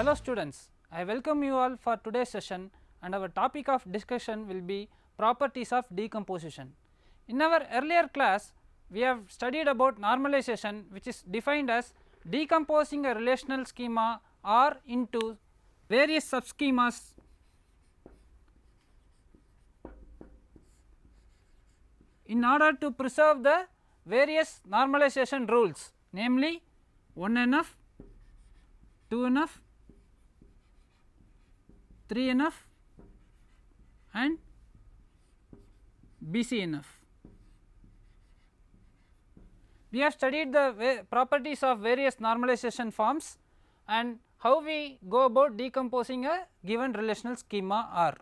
Hello students, I welcome you all for today's session and our topic of discussion will be properties of decomposition. In our earlier class, we have studied about normalization, which is defined as decomposing a relational schema R into various subschemas in order to preserve the various normalization rules, namely 1NF, 2NF, 3NF and BCNF. We have studied the properties of various normalization forms and how we go about decomposing a given relational schema R.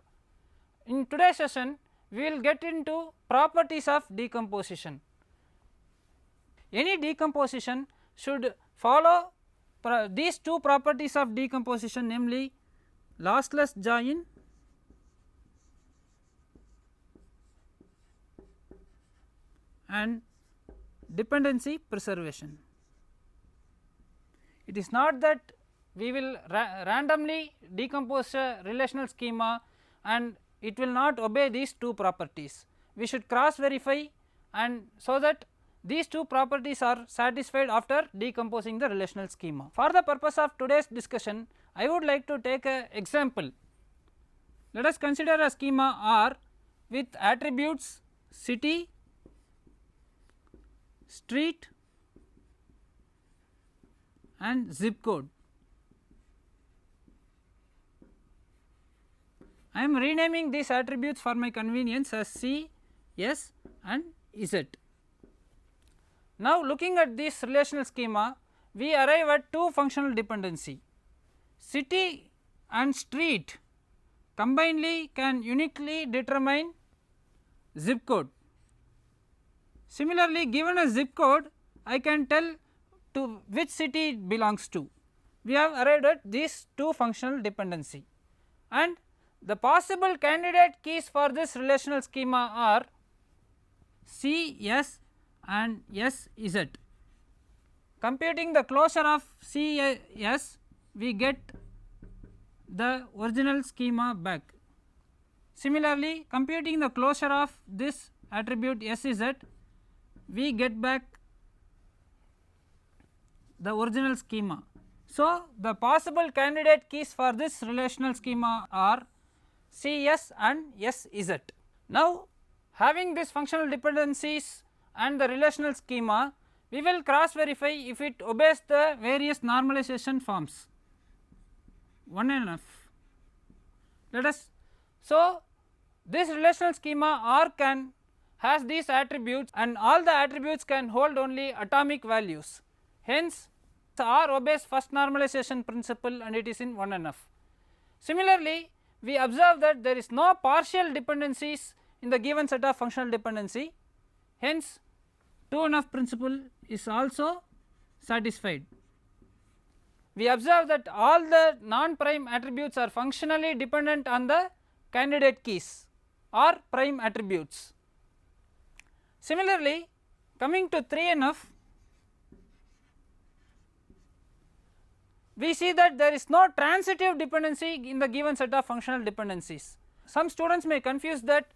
In today's session, we will get into properties of decomposition. Any decomposition should follow these two properties of decomposition, namely lossless join and dependency preservation. It is not that we will randomly decompose a relational schema and it will not obey these two properties. We should cross verify and so that these two properties are satisfied after decomposing the relational schema. For the purpose of today's discussion, I would like to take an example. Let us consider a schema R with attributes city, street and zip code. I am renaming these attributes for my convenience as C, S and Z. Now looking at this relational schema, we arrive at two functional dependency. City and street combinedly can uniquely determine zip code. Similarly, given a zip code, I can tell to which city it belongs to. We have arrived at these two functional dependency and the possible candidate keys for this relational schema are C, S and S, Z. Computing the closure of C, S, we get the original schema back. Similarly, computing the closure of this attribute S, Z, we get back the original schema. So, the possible candidate keys for this relational schema are C, S and S, Z. Now, having these functional dependencies and the relational schema, we will cross verify if it obeys the various normalization forms. 1NF. Let us, so this relational schema R has these attributes and all the attributes can hold only atomic values. Hence, R obeys first normalization principle and it is in 1NF. Similarly, we observe that there is no partial dependencies in the given set of functional dependency, hence 2NF principle is also satisfied. We observe that all the non-prime attributes are functionally dependent on the candidate keys or prime attributes. Similarly, coming to 3NF, we see that there is no transitive dependency in the given set of functional dependencies. Some students may confuse that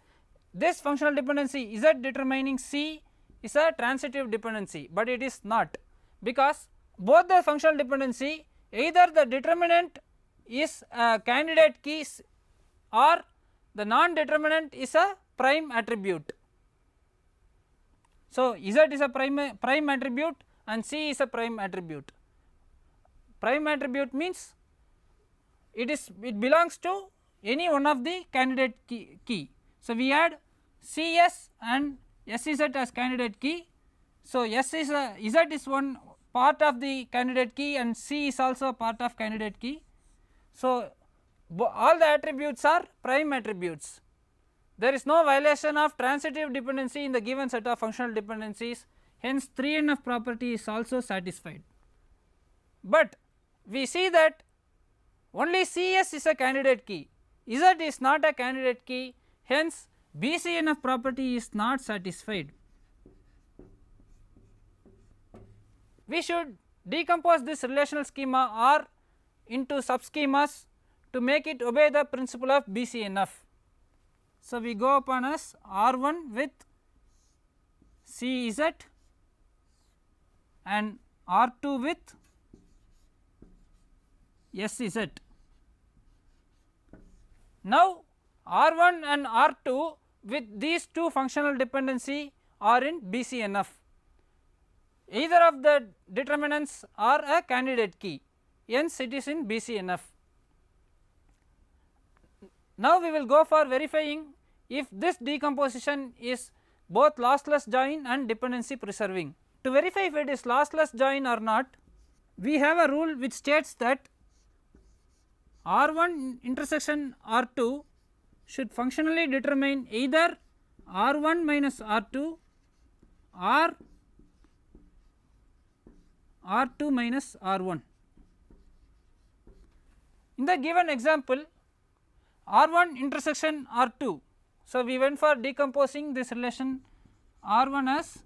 this functional dependency Z determining C is a transitive dependency, but it is not, because both the functional dependency either the determinant is a candidate keys or the non-determinant is a prime attribute. So, Z is a prime attribute and C is a prime attribute. Prime attribute means it belongs to any one of the candidate key. So, we add CS and SZ as candidate key. So, Z is one part of the candidate key and C is also part of candidate key. So, all the attributes are prime attributes. There is no violation of transitive dependency in the given set of functional dependencies, hence 3NF property is also satisfied. But we see that only CS is a candidate key, Z is not a candidate key, hence BCNF property is not satisfied. We should decompose this relational schema R into subschemas to make it obey the principle of BCNF. So, we go upon as R1 with CZ and R2 with SZ. Now, R1 and R2 with these two functional dependency are in BCNF. Either of the determinants are a candidate key, hence it is in BCNF. Now, we will go for verifying if this decomposition is both lossless join and dependency preserving. To verify if it is lossless join or not, we have a rule which states that R1 intersection R2 should functionally determine either R1 minus R2 or R2 minus R1. In the given example, R1 intersection R2. So, we went for decomposing this relation R1 as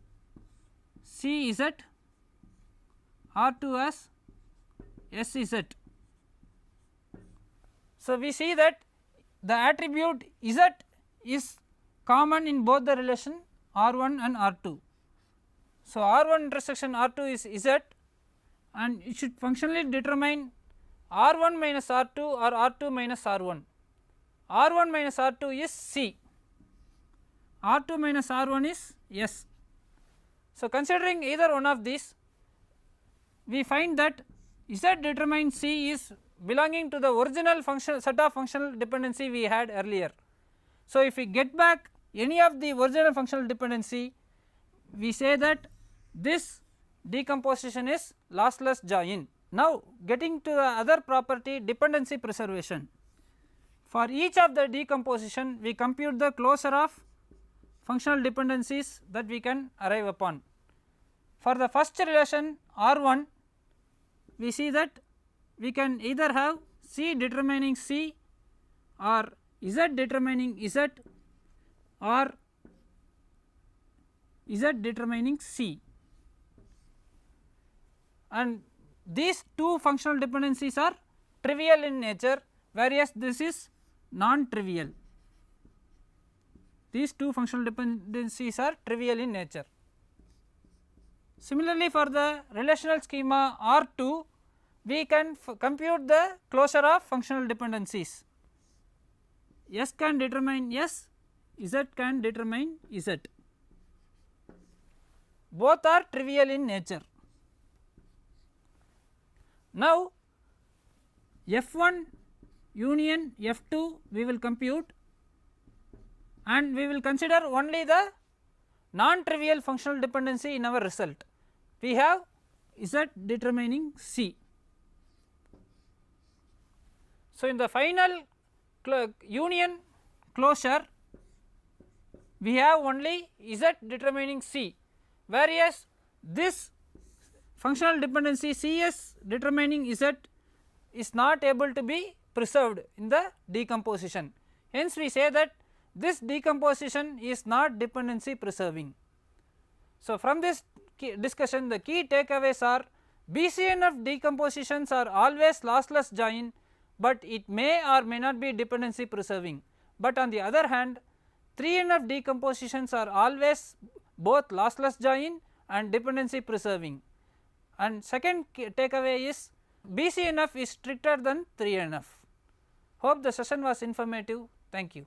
CZ, R2 as SZ. So, we see that the attribute Z is common in both the relation R1 and R2. So, R1 intersection R2 is Z and it should functionally determine R1 minus R2 or R2 minus R1. R1 minus R2 is C, R2 minus R1 is S. So, considering either one of these, we find that Z determines C is belonging to the original function set of functional dependency we had earlier. So, if we get back any of the original functional dependency, we say that this decomposition is lossless join. Now, getting to the other property, dependency preservation. For each of the decomposition, we compute the closure of functional dependencies that we can arrive upon. For the first relation R1, we see that we can either have C determining C or Z determining Z or Z determining C, and these two functional dependencies are trivial in nature, whereas this is non-trivial. These two functional dependencies are trivial in nature. Similarly, for the relational schema R2, we can compute the closure of functional dependencies. S can determine S, Z can determine Z. Both are trivial in nature. Now, F1 union F2 we will compute, and we will consider only the non-trivial functional dependency in our result. We have Z determining C. So, in the final union closure, we have only Z determining C, whereas this functional dependency CS determining Z is not able to be preserved in the decomposition. Hence, we say that this decomposition is not dependency preserving. So, from this discussion, the key takeaways are BCNF decompositions are always lossless join, but it may or may not be dependency preserving. But on the other hand, 3NF decompositions are always both lossless join and dependency preserving. And second takeaway is BCNF is stricter than 3NF. Hope the session was informative. Thank you.